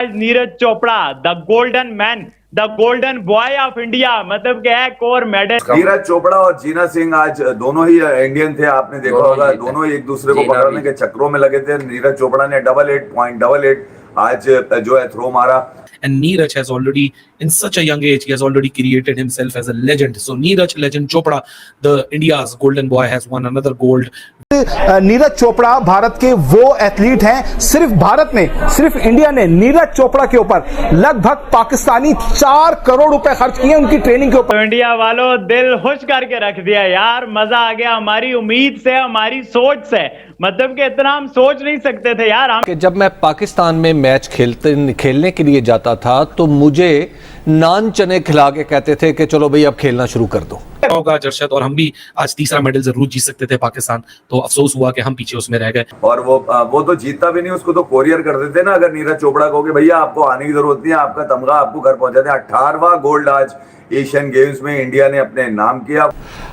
Neeraj Chopra the golden man, the golden boy of India, मतलब क्या है, कोर मेडल। नीरज चोपड़ा और जीना सिंह आज दोनों ही इंडियन थे, आपने देखा होगा, दोनों ही एक दूसरे को पकड़ने के चक्रों में लगे थे। नीरज चोपड़ा ने 88.88 आज जो है थ्रो मारा। And Neeraj has already, in such a young age, he has already created himself as a legend. So Neeraj, legend Chopra, the India's golden boy, has won another gold. Neeraj Chopra Bharat के वो एथलीट हैं, सिर्फ भारत ने, सिर्फ India ने नीरज चोपड़ा के ऊपर लगभग पाकिस्तानी 4 करोड़ रुपए खर्च किए उनकी ट्रेनिंग के ऊपर। तो इंडिया वालों दिल खुश करके रख दिया यार, मजा आ गया हमारी उम्मीद से, हमारी सोच से, मतलब कि इतना हम सोच नहीं सकते थे यार। हम कि जब मैं पाकिस्तान में मैच खेलने के लिए जाता था तो मुझे नान चने खिला के कहते थे कि चलो भाई अब खेलना शुरू कर दो। होगा जर्शद, और हम भी आज तीसरा मेडल जरूर जीत सकते थे पाकिस्तान, तो अफसोस हुआ कि हम पीछे उसमें रह गए। और वो तो जीतता भी नहीं, उसको तो कोरियर कर देते ना। अगर नीरज चोपड़ा को कि भैया आपको आने की जरूरत नहीं है, आपका तमगा आपको घर पहुंचा दे। 18वां गोल्ड आज एशियन गेम्स में इंडिया ने अपने नाम किया।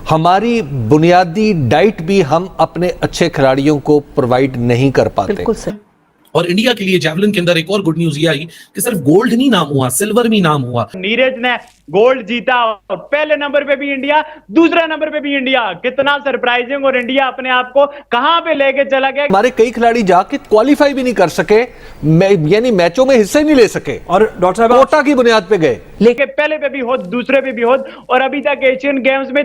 हमारी बुनियादी डाइट भी हम अपने अच्छे खिलाड़ियों को प्रोवाइड नहीं कर पाते। बिल्कुल सही। और इंडिया के लिए जैवलिन के अंदर एक और गुड न्यूज ये आई कि सिर्फ गोल्ड नहीं नाम हुआ, सिल्वर भी नाम हुआ। नीरज ने गोल्ड जीता और पहले नंबर पे भी इंडिया, दूसरे नंबर पे भी इंडिया, कितना सरप्राइजिंग। और इंडिया अपने आप को कहां पे लेके चला गया। हमारे कई खिलाड़ी जाके क्वालिफाई भी नहीं कर सके, यानी मैचों में हिस्सा ही नहीं ले सके, और डॉक्टर साहब कोटा की बुनियाद पे गए। लेकिन पहले पे भी हो, दूसरे पे भी हो, और अभी तक एशियन गेम्स में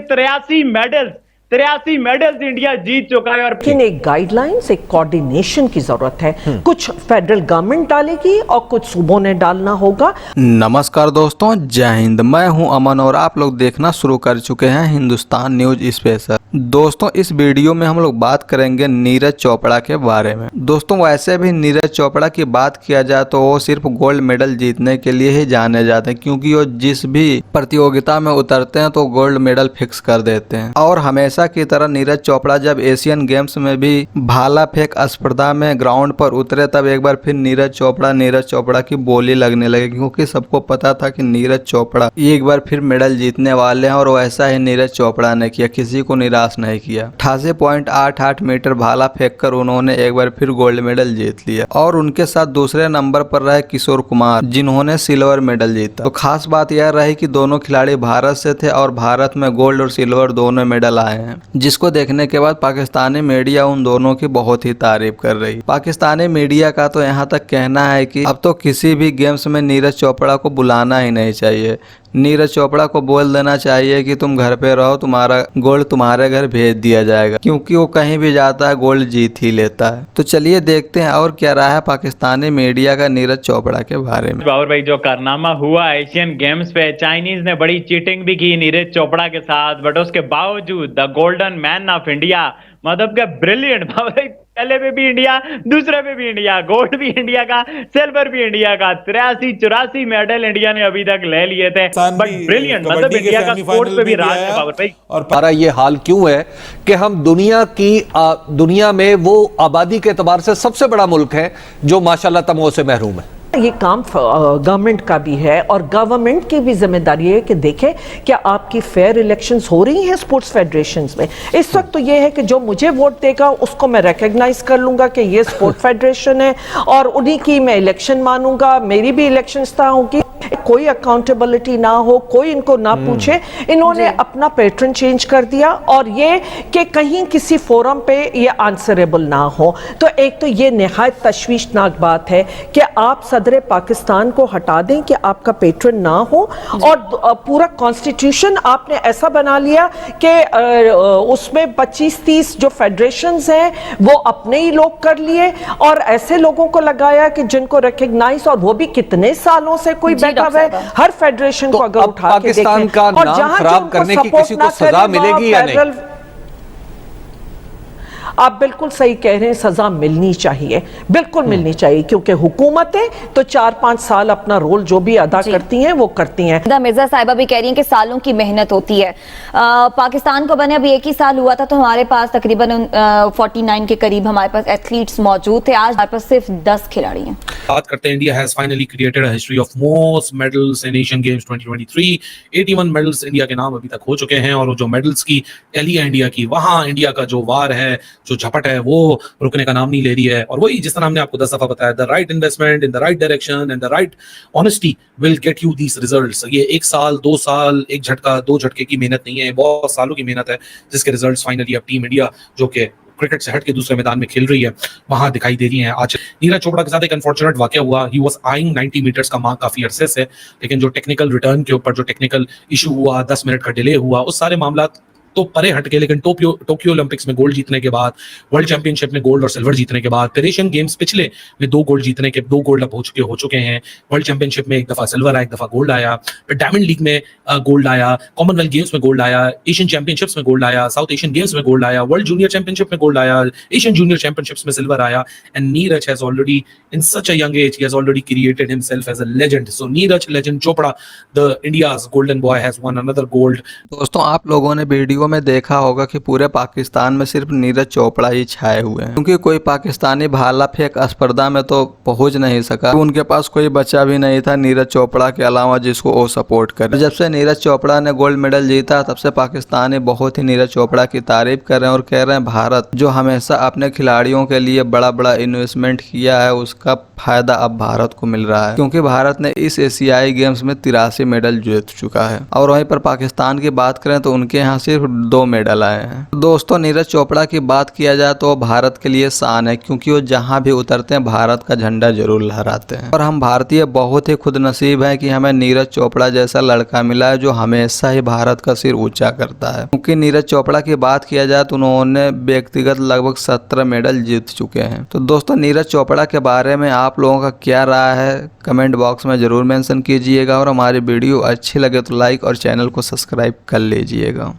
83 मेडल्स इंडिया जीत चुका है। और लेकिन एक गाइडलाइंस, एक कोऑर्डिनेशन की जरूरत है। कुछ फेडरल गवर्नमेंट डालेगी और कुछ सूबों ने डालना होगा। नमस्कार दोस्तों, जय हिंद। मैं हूं अमन और आप लोग देखना शुरू कर चुके हैं हिंदुस्तान न्यूज स्पेशल। दोस्तों, इस वीडियो में हम लोग बात करेंगे नीरज चोपड़ा के बारे में। दोस्तों, वैसे भी नीरज चोपड़ा की बात किया जाए तो वो सिर्फ गोल्ड मेडल जीतने के लिए ही जाने जाते हैं, क्योंकि वो जिस भी प्रतियोगिता में उतरते हैं तो गोल्ड मेडल फिक्स कर देते हैं। और हमेशा की तरह नीरज चोपड़ा जब एशियन गेम्स में भी भाला फेंक स्पर्धा में ग्राउंड पर उतरे, तब एक बार फिर नीरज चोपड़ा की बोली लगने लगे, क्योंकि सबको पता था कि नीरज चोपड़ा एक बार फिर मेडल जीतने वाले हैं। और वैसा ही नीरज चोपड़ा ने किया, किसी को निराश नहीं किया। 88.88 मीटर भाला फेंक कर उन्होंने एक बार फिर गोल्ड मेडल जीत लिया। और उनके साथ दूसरे नंबर पर रहे किशोर कुमार, जिन्होंने सिल्वर मेडल जीता। तो खास बात यह रही कि दोनों खिलाड़ी भारत से थे और भारत में गोल्ड और सिल्वर दोनों मेडल आए हैं, जिसको देखने के बाद पाकिस्तानी मीडिया उन दोनों की बहुत ही तारीफ कर रही। पाकिस्तानी मीडिया का तो यहाँ तक कहना है कि अब तो किसी भी गेम्स में नीरज चोपड़ा को बुलाना ही नहीं चाहिए। नीरज चोपड़ा को बोल देना चाहिए कि तुम घर पे रहो, तुम्हारा गोल्ड तुम्हारे घर भेज दिया जाएगा, क्योंकि वो कहीं भी जाता है गोल्ड जीत ही लेता है। तो चलिए देखते हैं और क्या रहा है पाकिस्तानी मीडिया का नीरज चोपड़ा के बारे में। बाबर भाई, जो कारनामा हुआ एशियन गेम्स पे, चाइनीज ने बड़ी चीटिंग भी की नीरज चोपड़ा के साथ, बट उसके बावजूद the golden man of India, मतलब क्या ब्रिलियंट। पहले पे भी इंडिया, दूसरे पे भी इंडिया, गोल्ड भी इंडिया का, सिल्वर भी इंडिया का, 83-84 मेडल इंडिया ने अभी तक ले लिए थे। बट ब्रिलियंट, मतलब इंडिया का स्पोर्ट्स पे भी राज है बाबर भाई। और हमारा ये हाल क्यों है कि हम दुनिया में वो आबादी के एतबार से सबसे बड़ा मुल्क है जो माशाल्लाह तमो से महरूम है। ये काम गवर्नमेंट का भी है और गवर्नमेंट की भी जिम्मेदारी है कि देखें क्या आपकी फेयर इलेक्शंस हो रही हैं स्पोर्ट्स फेडरेशंस में। इस वक्त तो ये है कि जो मुझे वोट देगा उसको मैं रिकॉग्नाइज कर लूंगा कि ये स्पोर्ट फेडरेशन है और उन्हीं की मैं इलेक्शन मानूंगा, मेरी भी इलेक्शंस तय होगी। कोई अकाउंटेबिलिटी ना हो, कोई इनको ना पूछे। इन्होंने अपना पैटर्न चेंज कर दिया और ये कि कहीं किसी फोरम पे ये आंसरेबल ना हो। तो एक तो ये निहायत तशवीशनाक बात है कि आप सदर पाकिस्तान को हटा दें कि आपका पैटर्न ना हो, और पूरा कॉन्स्टिट्यूशन आपने ऐसा बना लिया कि उसमें 25-30 जो फेडरेशंस हैं वो अपने ही लोग कर लिए और ऐसे लोगों को लगाया कि जिनको रिकॉग्नाइज, और वो भी कितने सालों से कोई बैठा हुआ है हर फेडरेशन को अगर उठा के देखें, पाकिस्तान का नाम खराब करने की किसी को सजा मिलेगी या नहीं? आप बिल्कुल सही कह रहे हैं, सजा मिलनी चाहिए, बिल्कुल मिलनी चाहिए, क्योंकि हुकूमतें तो 4-5 साल अपना रोल जो भी अदा करती हैं वो करती हैं। मिर्जा साहिबा भी कह रही हैं कि सालों की मेहनत होती है। पाकिस्तान को बने अभी 1 ही साल हुआ था, तो हमारे पास तकरीबन 49 के करीब हमारे पास एथलीट्स मौजूद थे। आज हमारे पास सिर्फ 10 खिलाड़ी हैं। बात करते हैं, India has finally created a history of most medals in Asian games 2023। 81 medals India के नाम अभी तक हो चुके हैं, और जो मेडल्स की टैली है इंडिया की, वहां इंडिया का जो वार है जो झपट है वो रुकने का नाम नहीं ले रही है। और वही जिस तरह हमने आपको 10 दफा बताया, the right investment in the right direction and the right honesty will get you these results. ये 1 साल 2 साल, एक झटका 2 झटके की मेहनत नहीं है, बहुत सालों की मेहनत है, जिसके रिजल्ट्स फाइनली अब टीम इंडिया जो कि क्रिकेट से हट के दूसरे मैदान में खेल रही है वहां दिखाई दे रही है। आज नीरज चोपड़ा के साथ एक अनफॉर्चुनेट वाकया हुआ। ही वाज आइंग 90 मीटर्स का मार्क काफी अरसे से, लेकिन जो टेक्निकल रिटर्न के ऊपर जो टेक्निकल इशू हुआ, 10 मिनट का डिले हुआ, उस सारे मामला तो परे हटके, लेकिन टोक्यो ओलंपिक्स में गोल्ड जीतने के बाद, वर्ल्ड चैंपियनशिप में गोल्ड और सिल्वर जीतने के बाद, फिर एशियन गेम्स पिछले में 2 गोल्ड जीतने के 2 गोल्ड अब हो चुके हैं। वर्ल्ड चैंपियनशिप में एक दफा सिल्वर आया, एक दफा गोल्ड आया, फिर डायमंड लीग में गोल्ड आया, कॉमनवेल्थ गेम्स में गोल्ड आया, एशियन चैंपियनशिप्स में गोल्ड आया, साउथ एशियन गेम्स में गोल्ड आया, वर्ल्ड जूनियर चैंपियनशिप में गोल्ड आया, एशियन जूनियर चैंपियनशिप्स में सिल्वर आया। And Neeraj has already in such a young age, he has already created himself as a legend. So Neeraj legend Chopra, the India's golden boy, has won another gold. दोस्तों आप लोगों ने video में देखा होगा कि पूरे पाकिस्तान में सिर्फ नीरज चोपड़ा ही छाए हुए हैं, क्योंकि कोई पाकिस्तानी भाला फेंक स्पर्धा में तो पहुंच नहीं सका। उनके पास कोई बच्चा भी नहीं था नीरज चोपड़ा के अलावा जिसको वो सपोर्ट करे। जब से नीरज चोपड़ा ने गोल्ड मेडल जीता तब से पाकिस्तानी बहुत ही नीरज चोपड़ा की तारीफ कर रहे हैं और कह रहे हैं भारत जो हमेशा अपने खिलाड़ियों के लिए बड़ा बड़ा इन्वेस्टमेंट किया है उसका फायदा अब भारत को मिल रहा है, क्योंकि भारत ने इस एशियाई गेम्स में 83 मेडल जीत चुका है। और वहीं पर पाकिस्तान की बात करें तो उनके यहाँ सिर्फ 2 मेडल आए हैं। दोस्तों नीरज चोपड़ा की बात किया जाए तो भारत के लिए शान है, क्योंकि वो जहाँ भी उतरते हैं भारत का झंडा जरूर लहराते हैं। और हम भारतीय बहुत ही खुदनसीब हैं कि हमें नीरज चोपड़ा जैसा लड़का मिला है जो हमेशा ही भारत का सिर ऊंचा करता है। क्योंकि नीरज चोपड़ा की बात किया जाए तो उन्होंने व्यक्तिगत लगभग 17 मेडल जीत चुके हैं। तो दोस्तों नीरज चोपड़ा के बारे में आप लोगों का क्या राय है कमेंट बॉक्स में जरूर मेंशन कीजिएगा, और हमारी वीडियो अच्छी लगे तो लाइक और चैनल को सब्सक्राइब कर लीजिएगा।